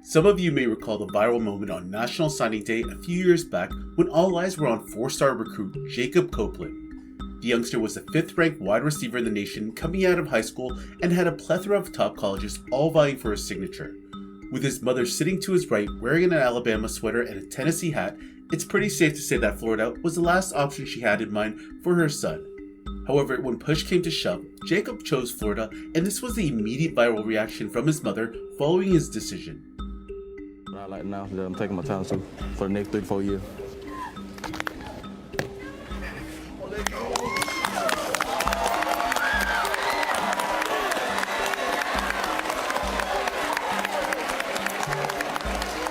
Some of you may recall the viral moment on National Signing Day a few years back when all eyes were on four-star recruit Jacob Copeland. The youngster was the 5th-ranked wide receiver in the nation coming out of high school and had a plethora of top colleges all vying for his signature. With his mother sitting to his right wearing an Alabama sweater and a Tennessee hat, it's pretty safe to say that Florida was the last option she had in mind for her son. However, when push came to shove, Jacob chose Florida, and this was the immediate viral reaction from his mother following his decision. I like now that I'm taking my time for the next 3-4 years.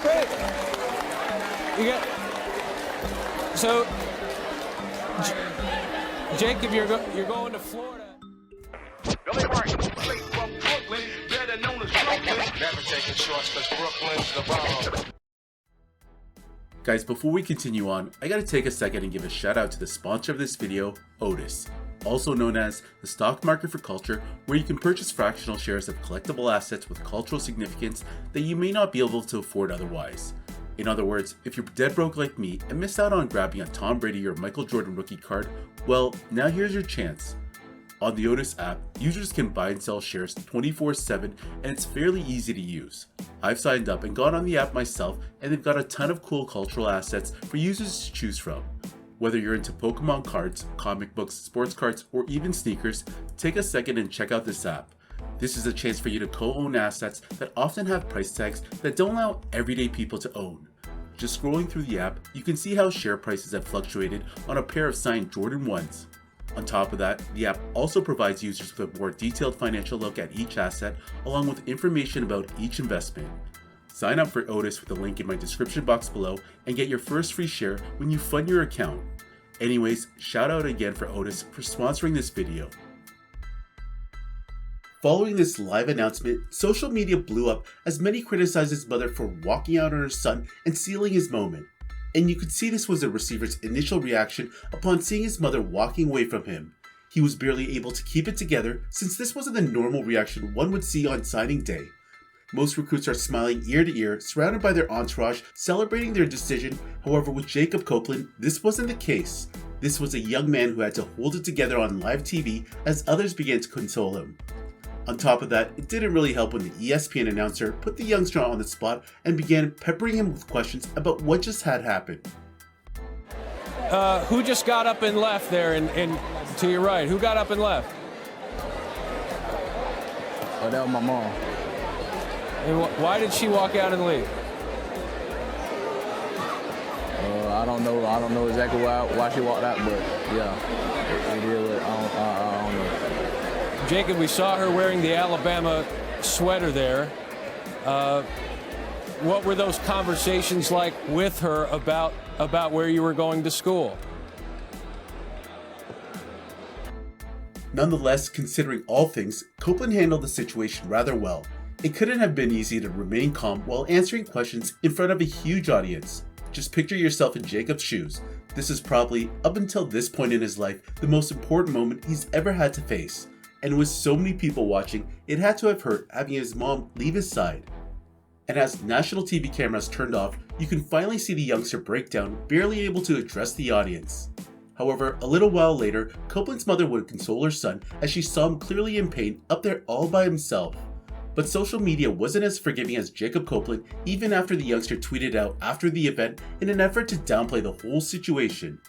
Great. You got so, Jacob, you're going to Florida. Billy Martin, straight from Brooklyn, better known as Brooklyn. Never taking shorts cause Brooklyn's the bomb. Guys, before we continue on, I gotta take a second and give a shout out to the sponsor of this video, Otis, also known as the stock market for culture, where you can purchase fractional shares of collectible assets with cultural significance that you may not be able to afford otherwise. In other words, if you're dead broke like me and missed out on grabbing a Tom Brady or Michael Jordan rookie card, well, now here's your chance. On the Otis app, users can buy and sell shares 24/7 and it's fairly easy to use. I've signed up and gone on the app myself, and they've got a ton of cool cultural assets for users to choose from. Whether you're into Pokemon cards, comic books, sports cards, or even sneakers, take a second and check out this app. This is a chance for you to co-own assets that often have price tags that don't allow everyday people to own. Just scrolling through the app, you can see how share prices have fluctuated on a pair of signed Jordan 1s. On top of that, the app also provides users with a more detailed financial look at each asset, along with information about each investment. Sign up for Otis with the link in my description box below and get your first free share when you fund your account. Anyways, shout out again for Otis for sponsoring this video. Following this live announcement, social media blew up as many criticized his mother for walking out on her son and sealing his moment. And you could see this was the receiver's initial reaction upon seeing his mother walking away from him. He was barely able to keep it together since this wasn't the normal reaction one would see on signing day. Most recruits are smiling ear to ear, surrounded by their entourage, celebrating their decision. However, with Jacob Copeland, this wasn't the case. This was a young man who had to hold it together on live TV as others began to console him. On top of that, it didn't really help when the ESPN announcer put the youngster on the spot and began peppering him with questions about what just had happened. Who just got up and left there and to your right? Who got up and left? Oh, that was my mom. And why did she walk out and leave? I don't know exactly why she walked out, but yeah, it is. I don't know. Jacob, we saw her wearing the Alabama sweater there. What were those conversations like with her about where you were going to school? Nonetheless, considering all things, Copeland handled the situation rather well. It couldn't have been easy to remain calm while answering questions in front of a huge audience. Just picture yourself in Jacob's shoes. This is probably, up until this point in his life, the most important moment he's ever had to face. And with so many people watching, it had to have hurt having his mom leave his side. And as national TV cameras turned off, you can finally see the youngster break down, barely able to address the audience. However, a little while later, Copeland's mother would console her son as she saw him clearly in pain up there all by himself. But social media wasn't as forgiving as Jacob Copeland even after the youngster tweeted out after the event in an effort to downplay the whole situation.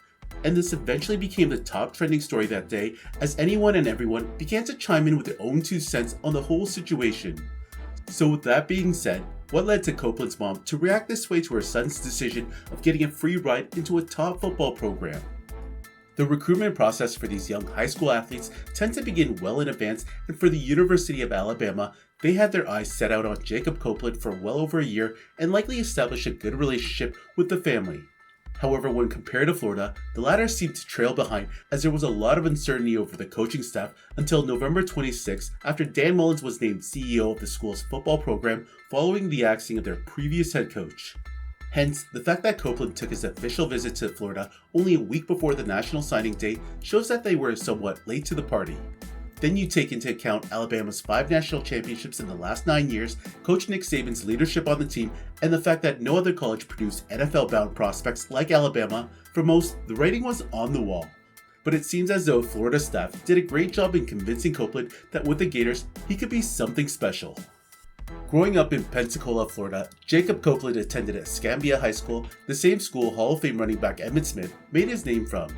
And this eventually became the top trending story that day as anyone and everyone began to chime in with their own 2 cents on the whole situation. So with that being said, what led to Copeland's mom to react this way to her son's decision of getting a free ride into a top football program? The recruitment process for these young high school athletes tends to begin well in advance, and for the University of Alabama, they had their eyes set out on Jacob Copeland for well over a year and likely established a good relationship with the family. However, when compared to Florida, the latter seemed to trail behind as there was a lot of uncertainty over the coaching staff until November 26 after Dan Mullins was named CEO of the school's football program following the axing of their previous head coach. Hence, the fact that Copeland took his official visit to Florida only a week before the national signing date shows that they were somewhat late to the party. Then you take into account Alabama's 5 national championships in the last 9 years, Coach Nick Saban's leadership on the team, and the fact that no other college produced NFL-bound prospects like Alabama. For most, the writing was on the wall. But it seems as though Florida staff did a great job in convincing Copeland that with the Gators, he could be something special. Growing up in Pensacola, Florida, Jacob Copeland attended Escambia High School, the same school Hall of Fame running back Emmitt Smith made his name from.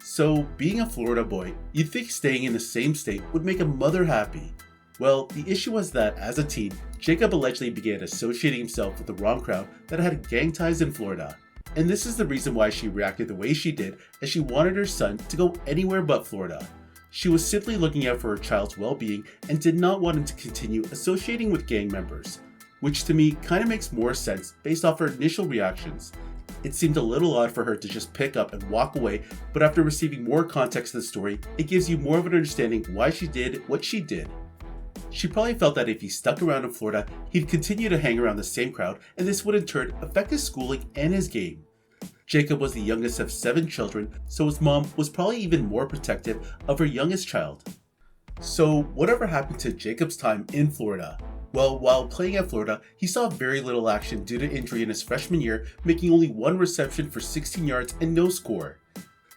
So, being a Florida boy, you'd think staying in the same state would make a mother happy. Well, the issue was that as a teen, Jacob allegedly began associating himself with the wrong crowd that had gang ties in Florida. And this is the reason why she reacted the way she did, as she wanted her son to go anywhere but Florida. She was simply looking out for her child's well-being and did not want him to continue associating with gang members, which to me kinda makes more sense based off her initial reactions. It seemed a little odd for her to just pick up and walk away, but after receiving more context to the story, it gives you more of an understanding why she did what she did. She probably felt that if he stuck around in Florida, he'd continue to hang around the same crowd, and this would in turn affect his schooling and his game. Jacob was the youngest of 7 children, so his mom was probably even more protective of her youngest child. So whatever happened to Jacob's time in Florida? Well, while playing at Florida, he saw very little action due to injury in his freshman year, making only 1 reception for 16 yards and no score.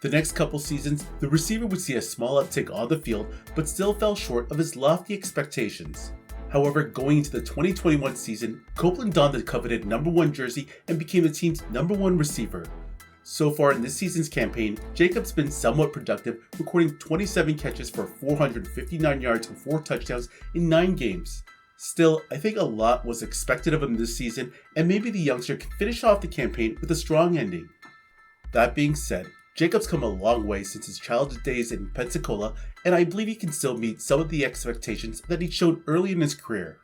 The next couple seasons, the receiver would see a small uptick on the field, but still fell short of his lofty expectations. However, going into the 2021 season, Copeland donned the coveted number 1 jersey and became the team's number 1 receiver. So far in this season's campaign, Jacob's been somewhat productive, recording 27 catches for 459 yards and 4 touchdowns in 9 games. Still, I think a lot was expected of him this season, and maybe the youngster can finish off the campaign with a strong ending. That being said, Jacob's come a long way since his childhood days in Pensacola, and I believe he can still meet some of the expectations that he showed early in his career.